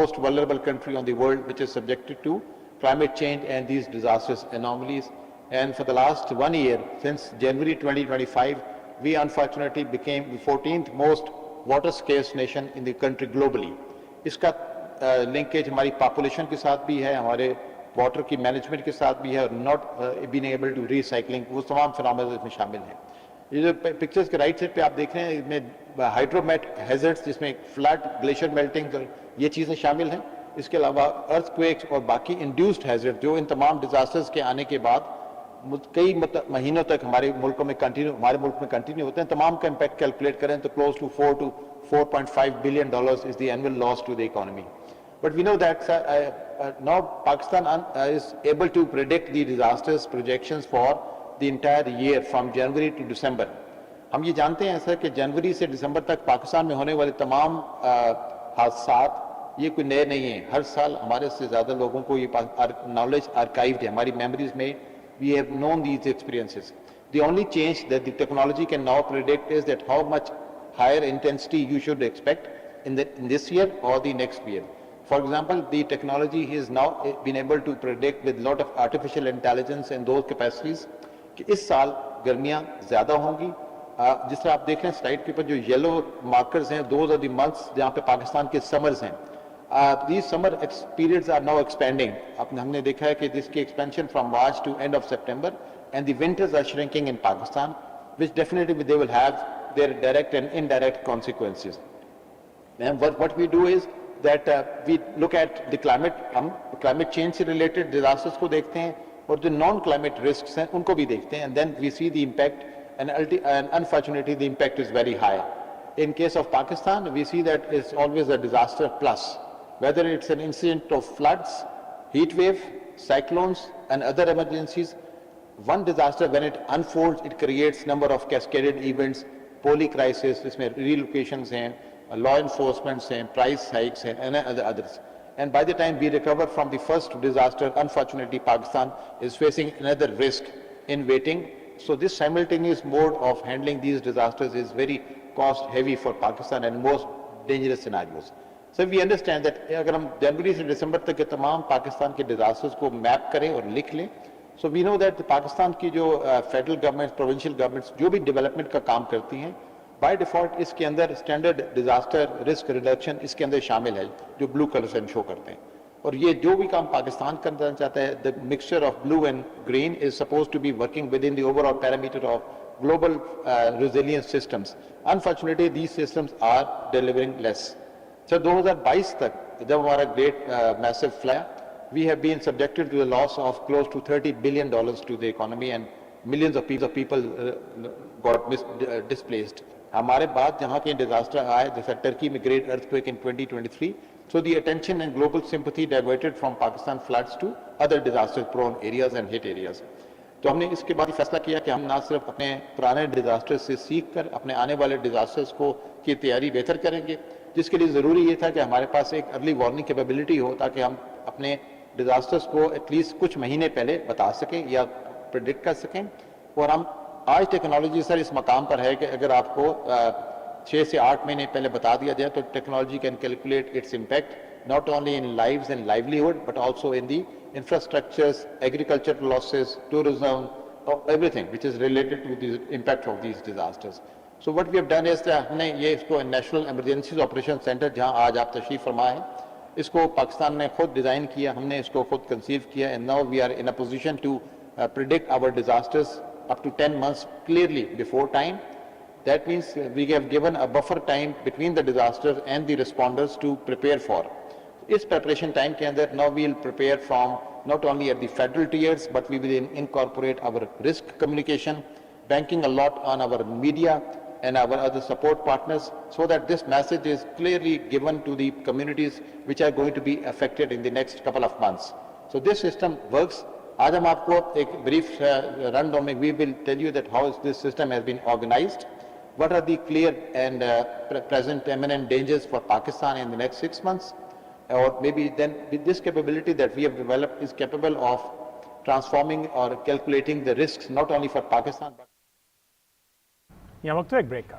most vulnerable country on the world which is subjected to climate change and these disastrous anomalies. And for the last 1 year, since January 2025, we unfortunately became the 14th most water scarce nation in the country globally. इसका linkage हमारी population के साथ भी है, हमारे water की management के साथ भी है, और not being able to recycling, वो तमाम phenomena इसमें शामिल हैं. ये जो पिक्चर्स के राइट साइड पे आप देख रहे हैं, इसमें हाइड्रोमेट हैजर्ड्स, जिसमें फ्लड, ग्लेशियर मेल्टिंग, ये चीज़ें शामिल हैं. इसके अलावा अर्थक्वेक्स और बाकी इंड्यूस्ड हैजर्ड, जो इन तमाम डिजास्टर्स के आने के बाद कई महीनों तक हमारे मुल्क में कंटिन्यू होते हैं. तमाम का इम्पैक्ट कैलकुलेट करें तो close to 4 to 4.5 billion is the annual loss to the economy. But we know that now Pakistan is able to predict the disasters projections for the entire year from January to December. हम ये जानते हैं sir कि जनवरी से दिसंबर तक पाकिस्तान में होने वाले तमाम हादसात ये कोई नए नहीं हैं. हर साल हमारे से ज़्यादा लोगों को ये नॉलेज आर्काइव्ड है, हमारी मेमोरीज में. We have known these experiences. The only change that the technology can now predict is that how much higher intensity you should expect in this year or the next year. For example, the technology has now been able to predict with lot of artificial intelligence and those capacities कि इस साल गर्मियाँ ज़्यादा होंगी. जिस तरह आप देख रहे हैं स्लाइड के ऊपर जो येलो मार्कर्स हैं, those are the months जहाँ पे पाकिस्तान के समर्स हैं. These summer periods are now expanding. हमने देखा है कि इसकी expansion from March to end of September, and the winters are shrinking in Pakistan, which definitely they will have their direct and indirect consequences. And what we do is that we look at the climate, हम climate change से related disasters को देखते हैं और जो non-climate risks हैं उनको भी देखते हैं, and then we see the impact, and unfortunately the impact is very high. In case of Pakistan, we see that it's always a disaster plus. Whether it's an incident of floods, heat wave, cyclones and other emergencies, one disaster when it unfolds, it creates number of cascaded events, poly crisis, इसमें relocations हैं, law enforcement हैं, price hikes हैं, and others. And by the time we recover from the first disaster, unfortunately Pakistan is facing another risk in waiting. So this simultaneous mode of handling these disasters is very cost heavy for Pakistan and most dangerous scenarios. So we understand that अगर हम जनवरी से दिसंबर तक के तमाम पाकिस्तान के disasters को map करें और लिख लें, so we know that Pakistan की जो फेडरल गवर्नमेंट, प्रोविंशियल गवर्नमेंट्स जो भी डेवलपमेंट का काम करती हैं, बाय डिफॉल्ट इसके अंदर स्टैंडर्ड डिजास्टर रिस्क रिडक्शन इसके अंदर शामिल है, जो ब्लू कलर से शो करते हैं. और ये जो भी काम पाकिस्तान करना चाहता है, the mixture of blue and green is suppose to be working within the overall parameter of global resilience systems. Unfortunately these systems are delivering less. So 2022 तक जब हमारा great massive flare, we have been subjected to the loss of close to $30 billion to the economy, and millions of people got displaced. हमारे बाद जहाँ के disaster आए, जैसे Turkey में great earthquake in 2023, so the attention and global sympathy diverted from Pakistan floods to other disaster-prone areas and hit areas. तो हमने इसके बाद फैसला किया कि हम ना सिर्फ अपने पुराने डिजास्टर्स से सीख कर अपने आने वाले डिजास्टर्स को की तैयारी बेहतर करेंगे, जिसके लिए ज़रूरी ये था कि हमारे पास एक अर्ली वार्निंग कैपेबिलिटी हो, ताकि हम अपने डिजास्टर्स को एटलीस्ट कुछ महीने पहले बता सकें या प्रेडिक्ट कर सकें. और हम आज टेक्नोलॉजी सर इस मकाम पर है कि अगर आपको 6 से 8 महीने पहले बता दिया जाए तो technology can calculate its impact not only in lives and livelihood but also in the infrastructures, agricultural losses, tourism, everything which is related to the impact of these disasters. So what we have done is that हमने ये इसको national emergency operation centre, जहाँ आज आप तशरीफ फरमा हैं, इसको पाकिस्तान ने खुद डिज़ाइन किया, हमने इसको खुद कंसीव किया, and now we are in a position to predict our disasters up to 10 months clearly before time. That means we have given a buffer time between the disasters and the responders to prepare for. इस preparation time के अंदर now we will prepare from not only at the federal tiers but we will incorporate our risk communication, banking a lot on our media and our other support partners, so that this message is clearly given to the communities which are going to be affected in the next couple of months. So this system works. आज हम आपको एक brief rundown में we will tell you that how this system has been organized, what are the clear and present imminent dangers for Pakistan in the next 6 months, or maybe then with this capability that we have developed is capable of transforming or calculating the risks not only for Pakistan but. यहाँ वक्त एक break का.